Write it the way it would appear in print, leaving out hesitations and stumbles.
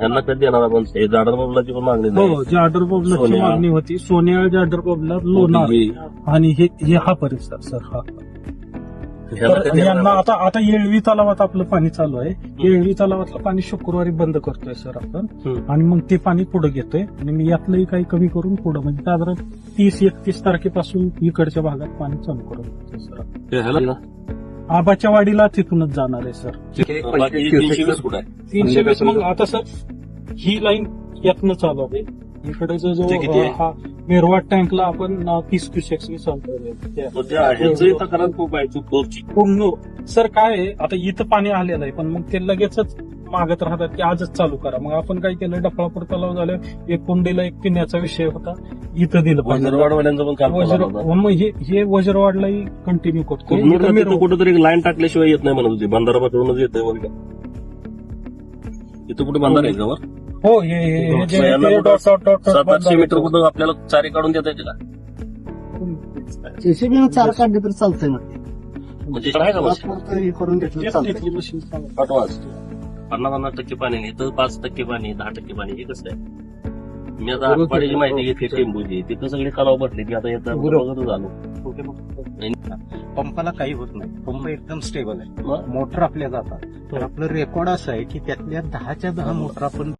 यांना कधी देणार आपण हे जाडर बाबलाची पण मागणी नाही. हो, जाडर बबलाची सोन्या. मागणी होती. सोन्या जाडर बबला, लोणार आणि हे हा परिसर सर. हा ह्याला तर कधी यांना देणार? आता येळवी तलावात आपलं पाणी चालू आहे. येळवी तलावातलं पाणी शुक्रवारी बंद करतोय सर आपण. आणि मग ते पाणी पुढे घेतोय आणि मी यातलंही काही कमी करून पुढे म्हणजे साधारण 30-31 तारखेपासून इकडच्या भागात पाणी चालू करत सर. ह्याला आबाच्या वाडीला तिथूनच जाणार आहे सर. बाकी 320 फूट आहे. 320 मग आता सर ही लाईन यातनं चालू आहे. इकडे जो ते किती आहे? हा मेरवाड टँकला आपण 30 क्युसेक्स चालतोय. ह्याची तक्रार खूप आहे चुकची. पूर्ण सर काय आहे, आता इथं पाणी आलेलं आहे पण मग ते लगेचच मागत राहतात की आजच चालू करा. मग आपण काय केलं, डफळापूर तलाव झालं, एक कुंडीला एक पिण्याचा विषय होता, इथं दिलं पाहिजे. वजरवाडवाल्यांचं पण काम चालू होतं. मग हे वजरवाडलाही कंटिन्यू करतो. तिथं कुठेतरी लाईन टाकल्याशिवाय येत नाही म्हणत होती. बंधारा पाठवूनच येतंय वगैरे. इथं कुठे बंधारा आहे का वर? हो, हे जे यांना ते कुठं डॉट डॉट डॉट 700-800 मीटर कुठं आपल्याला चारी काढून देता येते का? जेसीबी चार काढले तर चालतंय ना. म्हणजे आहे का मशीन? हे करून घेतलं चालतंय. पाठवाच 50% पाणी नाही तर 5% पाणी, 10% पाणी, हे कसं आहे? मी आता आठवड्याची माहिती घेतली टेंबूची, तिथं सगळी तलाव भरली की आता येतात बघत झालो. पंपाला काही होत नाही. पंप एकदम स्टेबल आहे. मग? मोटर आपल्या जातात. तर आपलं रेकॉर्ड असं आहे की त्यातल्या 10च्या 10 मोटर आपण